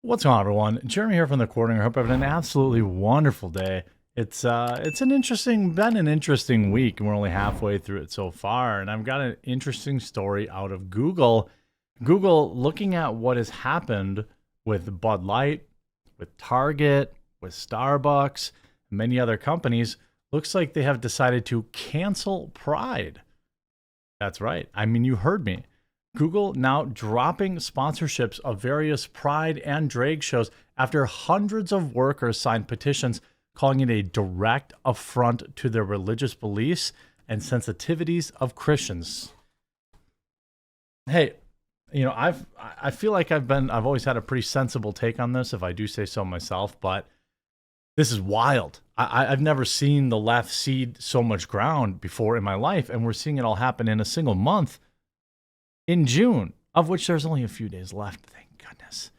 What's going on, everyone? Jeremy here from the Quarter. I hope you're having an absolutely wonderful day. It's been an interesting week, and we're only halfway through it so far. And I've got an interesting story out of Google. Google looking at what has happened with Bud Light, with Target, with Starbucks, and many other companies. Looks like they have decided to cancel Pride. That's right. I mean, you heard me. Google now dropping sponsorships of various Pride and drag shows after hundreds of workers signed petitions calling it a direct affront to their religious beliefs and sensitivities of Christians. Hey, I feel like I've always had a pretty sensible take on this, if I do say so myself, but this is wild. I've never seen the left cede so much ground before in my life, and we're seeing it all happen in a single month. In June, of which there's only a few days left, thank goodness.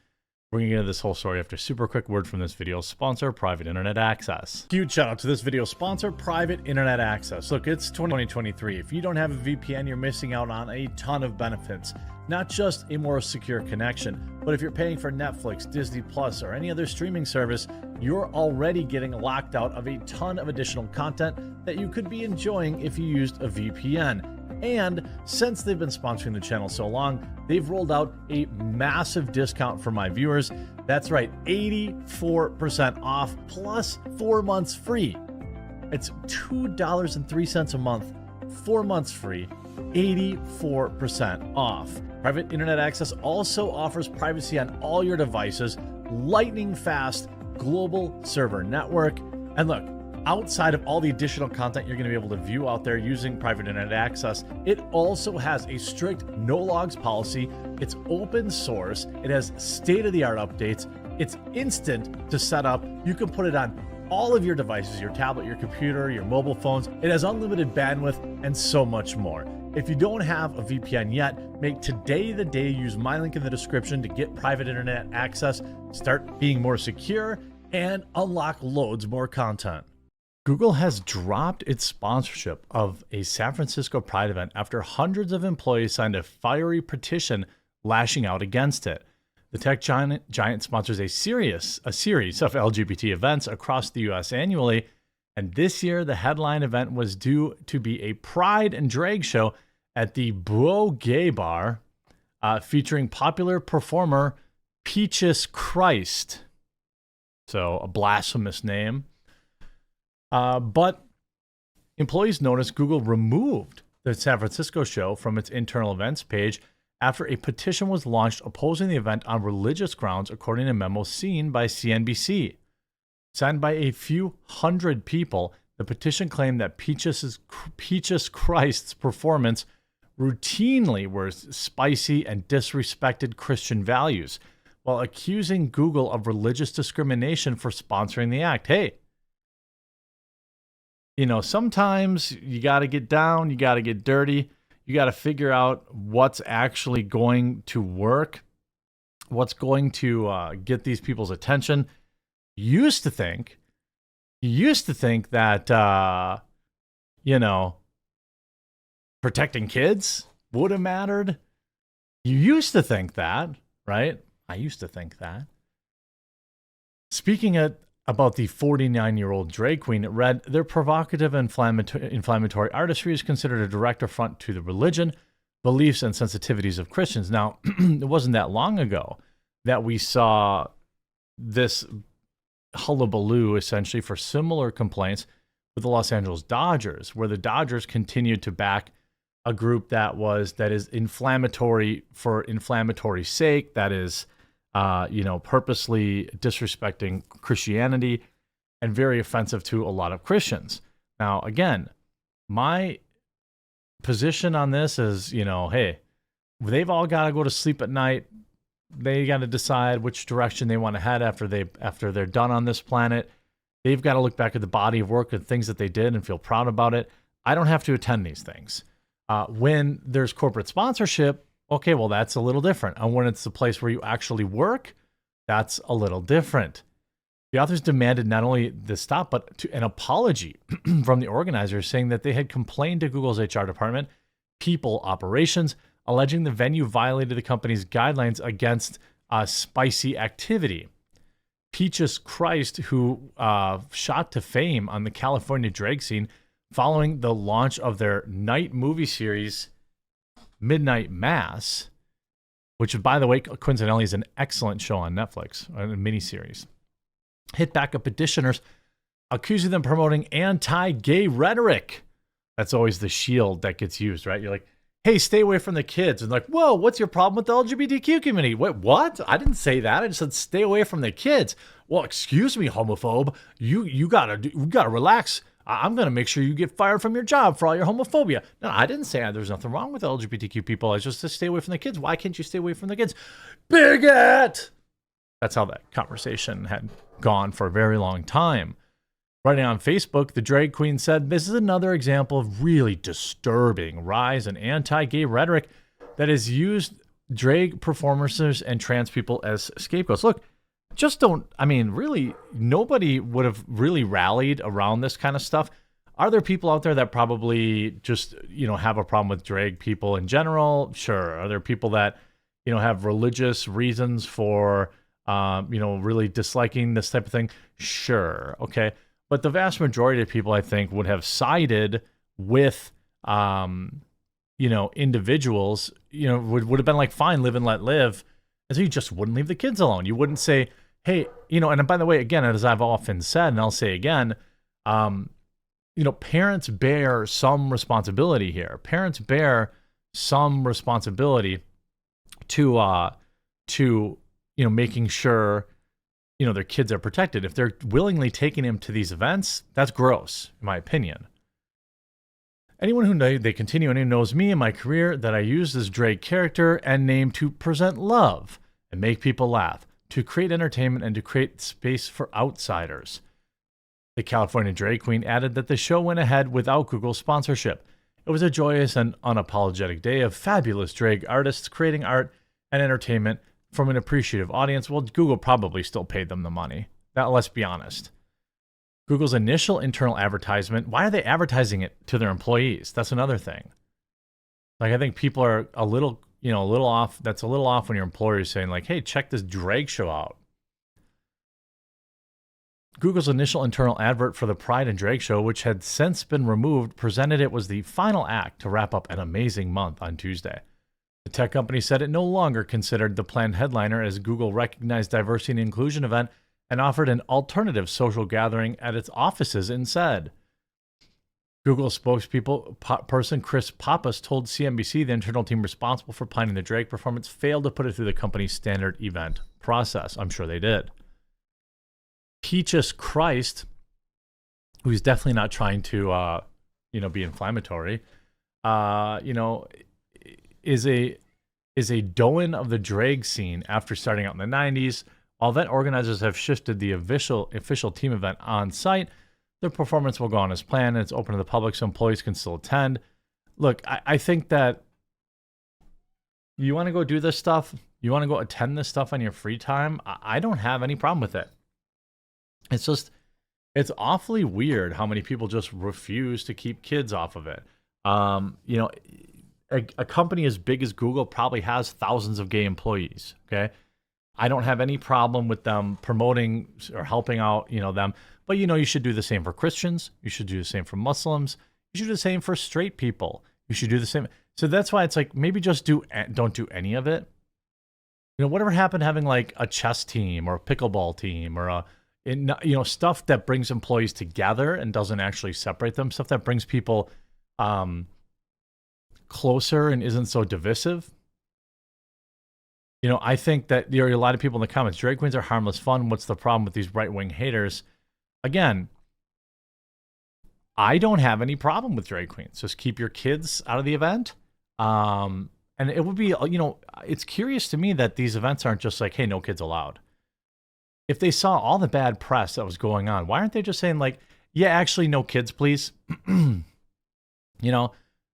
We're going to get into this whole story after a super quick word from this video sponsor, Private Internet Access. Huge shout out to this video sponsor, Private Internet Access. Look, it's 2023. If you don't have a VPN, you're missing out on a ton of benefits. Not just a more secure connection, but if you're paying for Netflix, Disney Plus, or any other streaming service, you're already getting locked out of a ton of additional content that you could be enjoying if you used a VPN. And since they've been sponsoring the channel so long, they've rolled out a massive discount for my viewers. That's right, 84% off plus 4 months free. It's $2.03 a month, 4 months free, 84% off. Private Internet Access also offers privacy on all your devices, lightning fast global server network. And look, outside of all the additional content you're going to be able to view out there using Private Internet Access, it also has a strict no logs policy. It's open source. It has state-of-the-art updates. It's instant to set up. You can put it on all of your devices, your tablet, your computer, your mobile phones. It has unlimited bandwidth and so much more. If you don't have a VPN yet, make today the day. Use my link in the description to get Private Internet Access, start being more secure, and unlock loads more content. Google has dropped its sponsorship of a San Francisco Pride event after hundreds of employees signed a fiery petition lashing out against it. The tech giant sponsors a series of LGBT events across the U.S. annually, and this year the headline event was due to be a Pride and drag show at the Beau Gay Bar, featuring popular performer Peaches Christ. So a blasphemous name. But employees noticed Google removed the San Francisco show from its internal events page after a petition was launched opposing the event on religious grounds, according to a memo seen by CNBC. Signed by a few hundred people, the petition claimed that Peaches Christ's performance routinely were spicy and disrespected Christian values, while accusing Google of religious discrimination for sponsoring the act. Hey, sometimes you got to get down, you got to get dirty, you got to figure out what's actually going to work, what's going to get these people's attention. You used to think that, protecting kids would have mattered. You used to think that, right? I used to think that. Speaking about the 49-year-old drag queen, it read, their provocative and inflammatory artistry is considered a direct affront to the religion, beliefs, and sensitivities of Christians. Now, it wasn't that long ago that we saw this hullabaloo, essentially, for similar complaints with the Los Angeles Dodgers, where the Dodgers continued to back a group that is inflammatory for inflammatory's sake, that is purposely disrespecting Christianity and very offensive to a lot of Christians. Now, again, my position on this is, hey, they've all got to go to sleep at night. They got to decide which direction they want to head after they're done on this planet. They've got to look back at the body of work and things that they did and feel proud about it. I don't have to attend these things. When there's corporate sponsorship, okay, well, that's a little different. And when it's the place where you actually work, that's a little different. The authors demanded not only the stop, but an apology from the organizers, saying that they had complained to Google's HR department, people operations, alleging the venue violated the company's guidelines against spicy activity. Peaches Christ, who shot to fame on the California drag scene following the launch of their night movie series, Midnight Mass, which, by the way, coincidentally is an excellent show on Netflix, a miniseries, hit back up petitioners, accusing them of promoting anti-gay rhetoric. That's always the shield that gets used, right? You're like, hey, stay away from the kids. And like, whoa, what's your problem with the LGBTQ community? Wait, what? I didn't say that. I just said stay away from the kids. Well, excuse me, homophobe. You gotta relax. I'm gonna make sure you get fired from your job for all your homophobia. No, I didn't say there's nothing wrong with LGBTQ people. It's just to stay away from the kids. Why can't you stay away from the kids? Bigot! That's how that conversation had gone for a very long time. Writing on Facebook, the drag queen said, "This is another example of really disturbing rise in anti-gay rhetoric that has used drag performers and trans people as scapegoats." Look, just don't, I mean, really, nobody would have really rallied around this kind of stuff. Are there people out there that probably just, have a problem with drag people in general? Sure. Are there people that, have religious reasons for, really disliking this type of thing? Sure. Okay. But the vast majority of people, I think, would have sided with, individuals, would have been like, fine, live and let live. And so you just wouldn't leave the kids alone. You wouldn't say, hey, and by the way, again, as I've often said, and I'll say again, parents bear some responsibility here. Parents bear some responsibility to making sure, their kids are protected. If they're willingly taking him to these events, that's gross, in my opinion. Anyone who they continue and who knows me and my career that I use this drag character and name to present love and make people laugh, to create entertainment and to create space for outsiders. The California drag queen added that the show went ahead without Google sponsorship. It was a joyous and unapologetic day of fabulous drag artists creating art and entertainment from an appreciative audience. Well, Google probably still paid them the money. Let's be honest. Google's initial internal advertisement, why are they advertising it to their employees? That's another thing. Like, I think people are a little off. That's a little off when your employer is saying, like, hey, check this drag show out. Google's initial internal advert for the Pride and Drag Show, which had since been removed, presented it was the final act to wrap up an amazing month on Tuesday. The tech company said it no longer considered the planned headliner as Google recognized diversity and inclusion event and offered an alternative social gathering at its offices instead. Google spokesperson Chris Pappas told CNBC the internal team responsible for planning the drag performance failed to put it through the company's standard event process. I'm sure they did. Peaches Christ, who's definitely not trying to, be inflammatory, is a doan of the drag scene after starting out in the 90s. While event organizers have shifted the official team event on site, the performance will go on as planned, and it's open to the public so employees can still attend. Look, I think that you want to go do this stuff, you want to go attend this stuff on your free time, I don't have any problem with it. It's awfully weird how many people just refuse to keep kids off of it. A company as big as Google probably has thousands of gay employees, okay? I don't have any problem with them promoting or helping out, them. But, you should do the same for Christians. You should do the same for Muslims. You should do the same for straight people. You should do the same. So that's why it's like, maybe just don't do any of it. Whatever happened having like a chess team or a pickleball team or stuff that brings employees together and doesn't actually separate them, stuff that brings people closer and isn't so divisive. I think that there are a lot of people in the comments, drag queens are harmless fun. What's the problem with these right-wing haters? Again, I don't have any problem with drag queens. Just keep your kids out of the event. And it would be, it's curious to me that these events aren't just like, hey, no kids allowed. If they saw all the bad press that was going on, why aren't they just saying like, yeah, actually no kids, please? And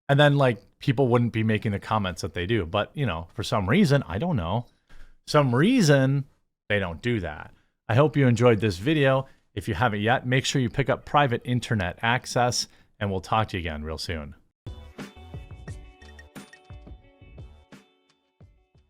then like people wouldn't be making the comments that they do. But, for some reason, I don't know, they don't do that. I hope you enjoyed this video. If you haven't yet, make sure you pick up private internet access, and we'll talk to you again real soon.